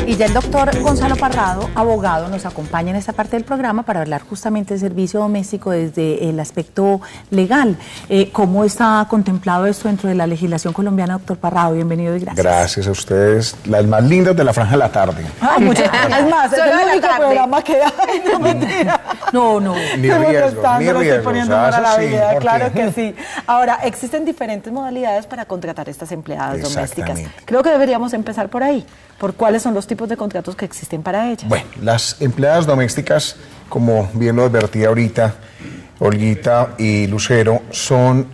Y ya el doctor Gonzalo Parrado, abogado, nos acompaña en esta parte del programa para hablar justamente del servicio doméstico desde el aspecto legal. ¿Cómo está contemplado esto dentro de la legislación colombiana, doctor Parrado? Bienvenido y gracias. Gracias a ustedes, las más lindas de la franja de la tarde. Muchas gracias. Es más, es el único programa que hay. No, mentira. No. Ni riesgo, ni estoy riesgo. poniendo para la vida, claro que sí. Ahora, existen diferentes modalidades para contratar estas empleadas domésticas. Creo que deberíamos empezar por ahí. ¿Por cuáles son los tipos de contratos que existen para ellas? Bueno, las empleadas domésticas, como bien lo advertía ahorita Olguita y Lucero, son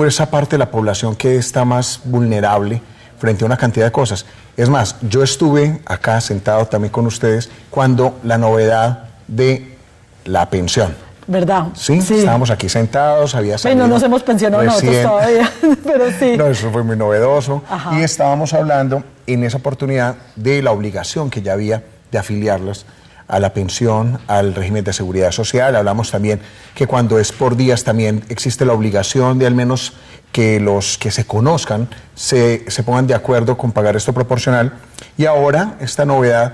esa parte de la población que está más vulnerable frente a una cantidad de cosas. Es más, yo estuve acá sentado también con ustedes cuando la novedad de la pensión. ¿Verdad? Sí, estábamos aquí sentados, había salido. No nos hemos pensionado nosotros todavía, pero sí. No, eso fue muy novedoso. Ajá. Y estábamos hablando en esa oportunidad de la obligación que ya había de afiliarlas a la pensión, al régimen de seguridad social. Hablamos también que cuando es por días también existe la obligación de al menos que los que se conozcan se pongan de acuerdo con pagar esto proporcional. Y ahora esta novedad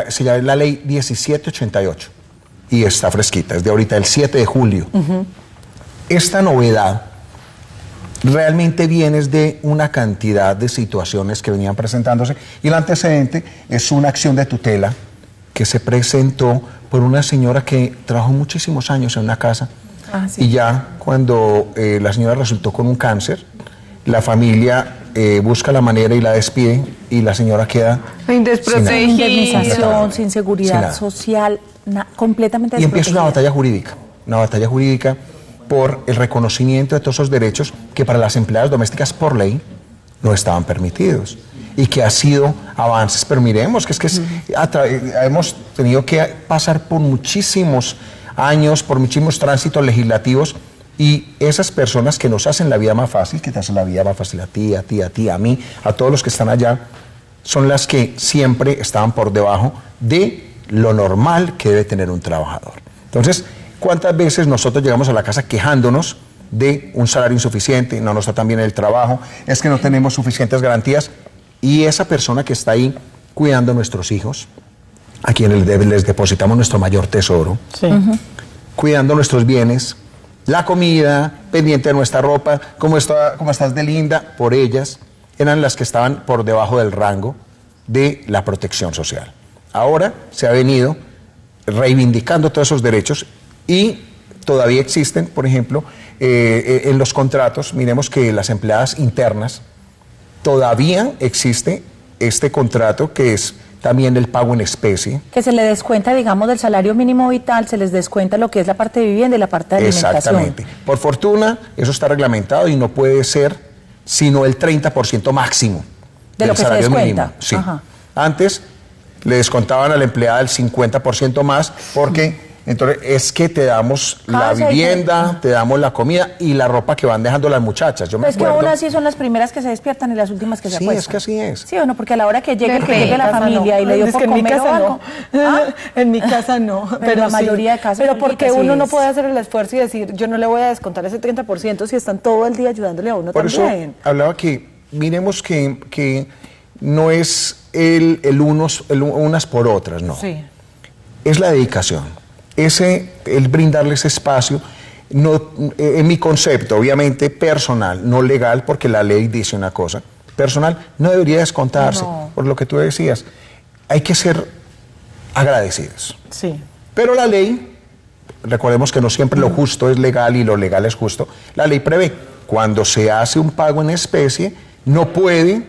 se llama la ley 1788. Y está fresquita, es de ahorita, el 7 de julio. Esta novedad realmente viene de una cantidad de situaciones que venían presentándose, y el antecedente es una acción de tutela que se presentó por una señora que trabajó muchísimos años en una casa, y ya cuando la señora resultó con un cáncer, la familia busca la manera y la despide, y la señora queda sin indemnización, sin seguridad social, completamente desprotegida. Y empieza una batalla jurídica por el reconocimiento de todos esos derechos que para las empleadas domésticas por ley no estaban permitidos, y que ha sido avances, pero miremos que hemos tenido que pasar por muchísimos años, por muchísimos tránsitos legislativos, y esas personas que nos hacen la vida más fácil, que te hacen la vida más fácil a ti, a mí, a todos los que están allá, son las que siempre estaban por debajo de lo normal que debe tener un trabajador. Entonces, ¿cuántas veces nosotros llegamos a la casa quejándonos de un salario insuficiente, no nos tratan bien el trabajo, es que no tenemos suficientes garantías? Y esa persona que está ahí cuidando a nuestros hijos, a quienes les depositamos nuestro mayor tesoro, cuidando nuestros bienes, la comida, pendiente de nuestra ropa, cómo estás de linda, por ellas, eran las que estaban por debajo del rango de la protección social. Ahora se ha venido reivindicando todos esos derechos, y todavía existen, por ejemplo, en los contratos, miremos que las empleadas internas, todavía existe este contrato que es también el pago en especie. Que se le descuenta, digamos, del salario mínimo vital, se les descuenta lo que es la parte de vivienda y la parte de alimentación. Exactamente. Por fortuna, eso está reglamentado y no puede ser sino el 30% máximo de lo que salario se descuenta. Mínimo. Sí. Antes le descontaban a la empleada el 50% más, porque entonces es que te damos la vivienda, te damos la comida y la ropa que van dejando las muchachas. Yo me acuerdo. Es que aún así son las primeras que se despiertan y las últimas que se acuestan. Sí, es que así es. Sí, o no, porque a la hora que llegue la familia y le dio por comer o algo. En mi casa no. Pero la mayoría de casas. Pero porque uno no puede hacer el esfuerzo y decir, yo no le voy a descontar ese 30% si están todo el día ayudándole a uno también. Por eso hablaba que miremos que no es el unas por otras, no. Sí. Es la dedicación. El brindarle ese espacio, no, en mi concepto, obviamente personal, no legal, porque la ley dice una cosa, personal, no debería descontarse, por lo que tú decías. Hay que ser agradecidos. Sí. Pero la ley, recordemos que no siempre lo justo es legal y lo legal es justo, la ley prevé, cuando se hace un pago en especie, no puede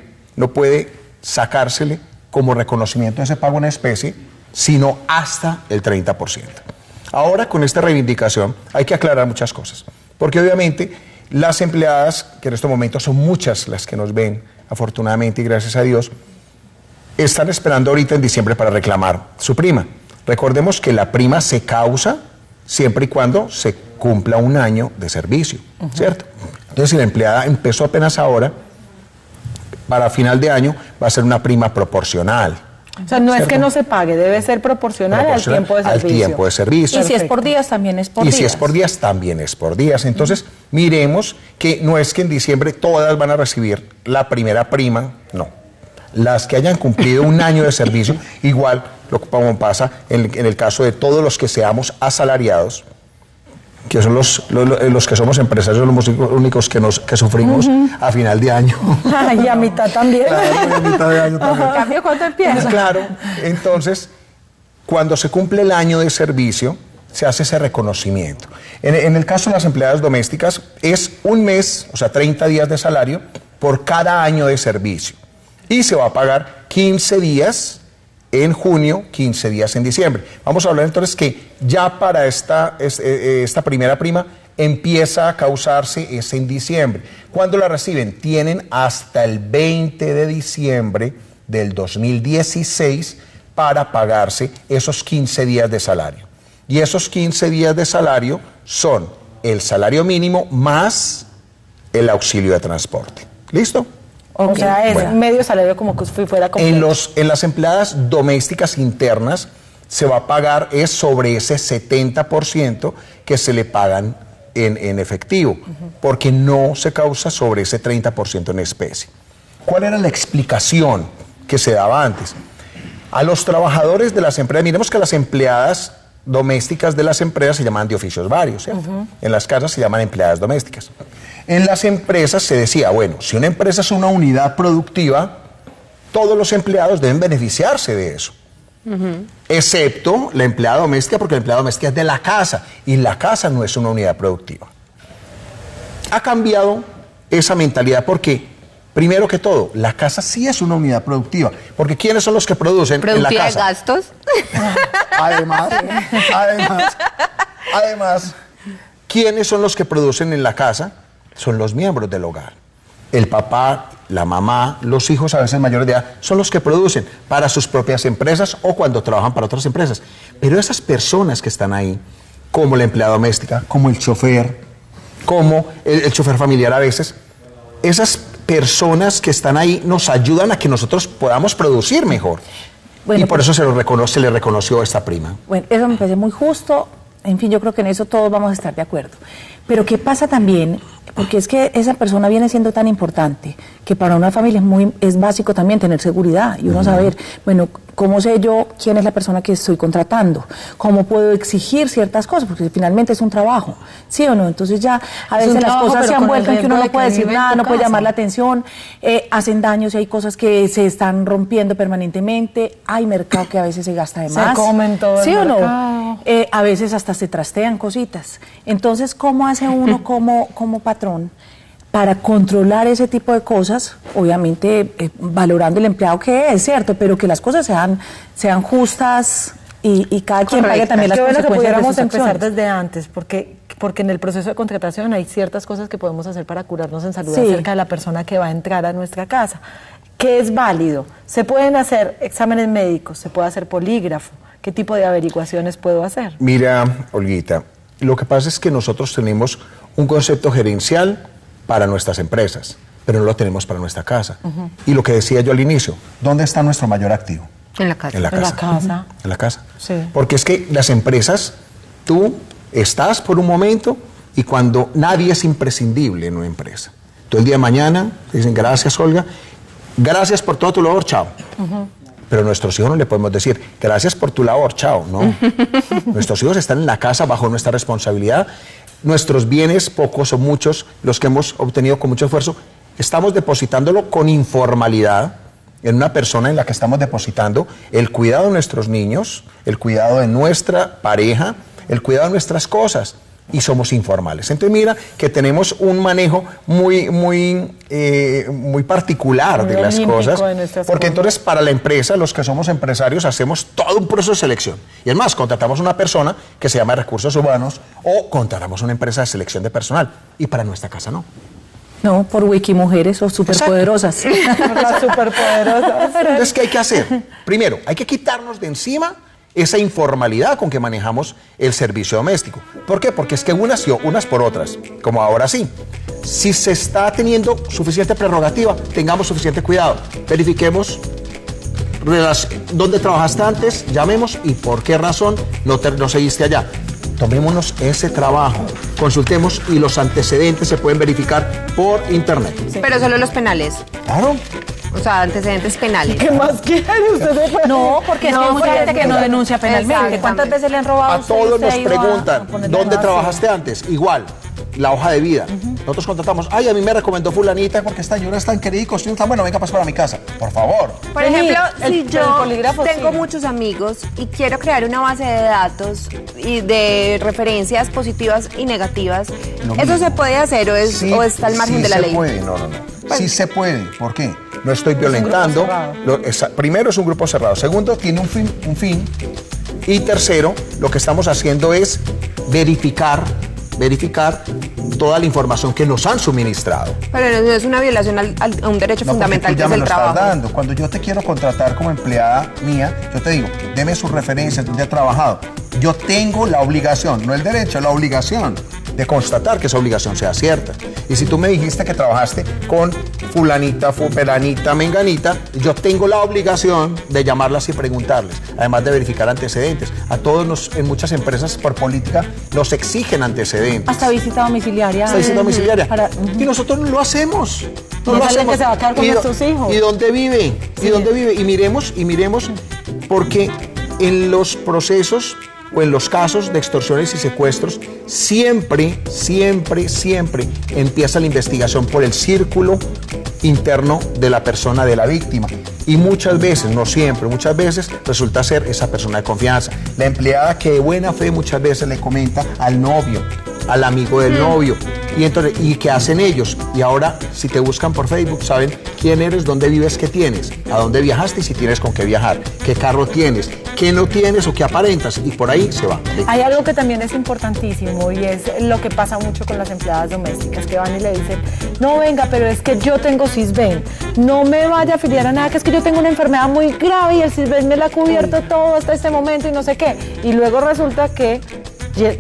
sacársele como reconocimiento de ese pago en especie, sino hasta el 30%. Ahora, con esta reivindicación, hay que aclarar muchas cosas, porque obviamente las empleadas, que en estos momentos son muchas las que nos ven, afortunadamente y gracias a Dios, están esperando ahorita en diciembre para reclamar su prima. Recordemos que la prima se causa siempre y cuando se cumpla un año de servicio, ¿cierto? Entonces, si la empleada empezó apenas ahora, para final de año va a ser una prima proporcional. O sea, no es que no se pague, debe ser proporcional al tiempo de servicio. Al tiempo de servicio. Y si es por días, también es por días. Y si es por días, también es por días. Entonces, miremos que no es que en diciembre todas van a recibir la primera prima, no. las que hayan cumplido un año de servicio, igual lo que como pasa en el caso de todos los que seamos asalariados, que son los que somos empresarios, los únicos que sufrimos a final de año. Y a mitad también. Claro, y a mitad de año también. ¿En cambio cuándo empieza? Claro, entonces, cuando se cumple el año de servicio, se hace ese reconocimiento. En el caso de las empleadas domésticas, es un mes, o sea, 30 días de salario por cada año de servicio. Y se va a pagar 15 días en junio, 15 días en diciembre. Vamos a hablar entonces que ya para esta primera prima empieza a causarse es en diciembre. ¿Cuándo la reciben? Tienen hasta el 20 de diciembre del 2016 para pagarse esos 15 días de salario. Y esos 15 días de salario son el salario mínimo más el auxilio de transporte. ¿Listo? O sea, es Bueno. medio salario como que fuera completo. En las empleadas domésticas internas se va a pagar es sobre ese 70% que se le pagan en efectivo, porque no se causa sobre ese 30% en especie. ¿Cuál era la explicación que se daba antes? A los trabajadores de las empresas, miremos que las empleadas domésticas de las empresas se llaman de oficios varios, ¿cierto? En las casas se llaman empleadas domésticas. En las empresas se decía, bueno, si una empresa es una unidad productiva, todos los empleados deben beneficiarse de eso. Excepto la empleada doméstica, porque la empleada doméstica es de la casa, y la casa no es una unidad productiva. Ha cambiado esa mentalidad porque, primero que todo, la casa sí es una unidad productiva, porque ¿quiénes son los que producen en la ¿Productiva de casa? gastos? Además, ¿quiénes son los que producen en la casa? Son los miembros del hogar. El papá, la mamá, los hijos a veces mayores de edad, son los que producen para sus propias empresas o cuando trabajan para otras empresas. Pero esas personas que están ahí, como la empleada doméstica, como el chofer, como el chofer familiar a veces, esas personas que están ahí nos ayudan a que nosotros podamos producir mejor. Bueno, y por eso se le reconoció esta prima. Bueno, eso me parece muy justo. En fin, yo creo que en eso todos vamos a estar de acuerdo. Pero ¿qué pasa también? Porque es que esa persona viene siendo tan importante que para una familia es básico también tener seguridad y uno saber, bueno, ¿cómo sé yo quién es la persona que estoy contratando? ¿Cómo puedo exigir ciertas cosas? Porque finalmente es un trabajo, ¿sí o no? Entonces ya a veces las trabajo, cosas pero se han con el vuelto en que uno riesgo no de puede que decir vive en nada, tu no puede casa. llamar la atención, hacen daños y hay cosas que se están rompiendo permanentemente, hay mercado que a veces se gasta de Se más. comen todo el ¿Sí o no? mercado. A veces hasta se trastean cositas. Entonces, ¿cómo hace uno como patrón para controlar ese tipo de cosas? Obviamente, valorando el empleado que es, ¿cierto? Pero que las cosas sean justas y cada quien pague Correctas. también las Qué bueno que consecuencias de pudiéramos sus empezar acciones. desde antes, porque en el proceso de contratación hay ciertas cosas que podemos hacer para curarnos en salud Sí. acerca de la persona que va a entrar a nuestra casa. ¿Qué es válido? Se pueden hacer exámenes médicos, se puede hacer polígrafo. ¿Qué tipo de averiguaciones puedo hacer? Mira, Olguita, lo que pasa es que nosotros tenemos un concepto gerencial para nuestras empresas, pero no lo tenemos para nuestra casa. Y lo que decía yo al inicio, ¿dónde está nuestro mayor activo? En la casa. En la En la casa. casa. En la casa. Sí. Porque es que las empresas, tú estás por un momento y cuando nadie es imprescindible en una empresa. Todo el día de mañana te dicen, gracias, Olga, gracias por todo tu labor, chao. Pero a nuestros hijos no le podemos decir, gracias por tu labor, chao, no. Nuestros hijos están en la casa bajo nuestra responsabilidad. Nuestros bienes, pocos o muchos, los que hemos obtenido con mucho esfuerzo, estamos depositándolo con informalidad en una persona en la que estamos depositando el cuidado de nuestros niños, el cuidado de nuestra pareja, el cuidado de nuestras cosas. Y somos informales. Entonces mira que tenemos un manejo muy particular Muy de las olímpico cosas, de nuestras porque cosas. entonces para la empresa, los que somos empresarios, hacemos todo un proceso de selección. Y es más, contratamos una persona que se llama recursos humanos o contratamos una empresa de selección de personal. Y para nuestra casa no. No, por Wikimujeres o superpoderosas. Las superpoderosas. Entonces, ¿qué hay que hacer? Primero, hay que quitarnos de encima esa informalidad con que manejamos el servicio doméstico. ¿Por qué? Porque es que unas por otras, como ahora sí. Si se está teniendo suficiente prerrogativa, tengamos suficiente cuidado. Verifiquemos dónde trabajaste antes, llamemos y por qué razón no seguiste allá. Tomémonos ese trabajo, consultemos y los antecedentes se pueden verificar por internet. Pero solo los penales. Claro, O sea, antecedentes penales. ¿Qué más quiere usted? No, porque es que hay mucha gente que no denuncia penalmente. Exactamente. ¿Cuántas veces le han robado A usted y todos usted nos ha ido a preguntan, ponerle ¿dónde mano? trabajaste antes? Igual, la hoja de vida. Nosotros contratamos, ay, a mí me recomendó fulanita porque esta señora es tan querida y cocina tan bueno, venga, pasa para mi casa. Por favor. Por Vení, ejemplo, el si yo polígrafo, tengo sí. muchos amigos y quiero crear una base de datos y de referencias positivas y negativas, Lo ¿eso mismo. se puede hacer Sí, o está al margen sí de la se ley? Puede. No. Sí se puede. ¿Por qué? No estoy violentando. Primero, es un grupo cerrado. Segundo, tiene un fin. Y tercero, lo que estamos haciendo es verificar toda la información que nos han suministrado. Pero no es una violación a un derecho No, porque fundamental tú que ya es me el lo estás trabajo. dando. Cuando yo te quiero contratar como empleada mía, yo te digo, deme sus referencias, donde ha trabajado. Yo tengo la obligación, no el derecho, la obligación de constatar que esa obligación sea cierta. Y si tú me dijiste que trabajaste con fulanita, peranita, menganita, yo tengo la obligación de llamarlas y preguntarles, además de verificar antecedentes. A todos en muchas empresas por política nos exigen antecedentes. Hasta visita domiciliaria. Esta visita domiciliaria. Para- Y nosotros no lo hacemos. No No lo saben hacemos. que se va a quedar con nuestros hijos. ¿Y dónde vive? ¿Y dónde vive? Y miremos, porque en los procesos o en los casos de extorsiones y secuestros, siempre empieza la investigación por el círculo interno de la persona de la víctima. Y muchas veces, no siempre, muchas veces resulta ser esa persona de confianza. La empleada que de buena fe muchas veces le comenta al novio, al amigo del novio. Y entonces, ¿y qué hacen ellos? Y ahora, si te buscan por Facebook, saben quién eres, dónde vives, qué tienes, a dónde viajaste y si tienes con qué viajar, qué carro tienes, qué no tienes o qué aparentas. Y por ahí se va. Hay algo que también es importantísimo y es lo que pasa mucho con las empleadas domésticas que van y le dicen, no venga, pero es que yo tengo Sisbén, no me vaya a afiliar a nada, que es que yo tengo una enfermedad muy grave y el Sisbén me la ha cubierto todo hasta este momento y no sé qué. Y luego resulta que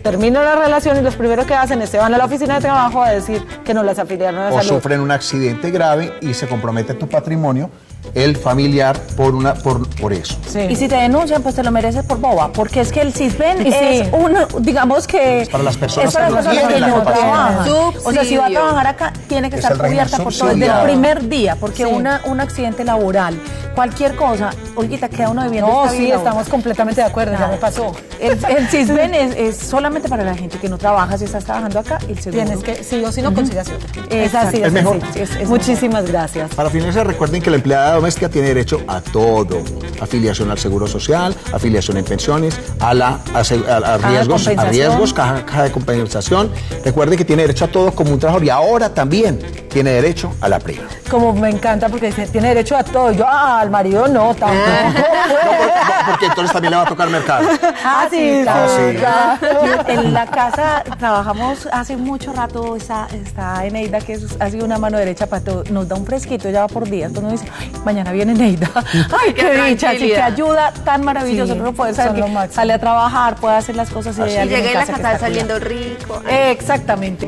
termina la relación y los primeros que hacen es se van a la oficina de trabajo a decir que no las afiliaron a O salud. sufren un accidente grave y se compromete tu patrimonio, el familiar, por eso. Sí. Y si te denuncian, pues te lo mereces por boba, porque es que el Sisbén Y sí. es uno, digamos que Es para las personas es para que las no personas que tienen la no capacidad. trabajan. O sea, si va a Subsidio. trabajar acá, tiene que Es estar el régimen cubierta por todo desde el subsidiado. primer día, porque Sí. un accidente laboral, cualquier cosa, Olguita, queda uno debiendo No, esta sí, vida. estamos completamente de acuerdo, ya me pasó. El Sisbén es solamente para la gente que no trabaja. Si estás trabajando acá, el seguro. Tienes que, sí o sí no consigas otra. Es Exacto. así, Es mejor. sencillo. Es Muchísimas gracias. Para finalizar, recuerden que la empleada doméstica tiene derecho a todo. Afiliación al Seguro Social, afiliación en pensiones, a riesgos, caja de compensación. Recuerden que tiene derecho a todo como un trabajador y ahora también tiene derecho a la prima. Como me encanta porque dice, tiene derecho a todo. Yo, al marido no, tampoco. Porque entonces también le va a tocar mercado. Ah, sí, Ah, sí. claro. En la casa trabajamos hace mucho rato, está Eneida, que ha sido una mano derecha para todo, nos da un fresquito, ya va por días, entonces nos dice, "Ay, mañana viene Eneida". Ay, qué dicha, así que tranquilidad. ayuda tan maravilloso, Sí, uno puede son salir, lo máximo. sale a trabajar, puede hacer las cosas y hay Y alguien llegué a la que casa está saliendo cuidando. rico. Exactamente.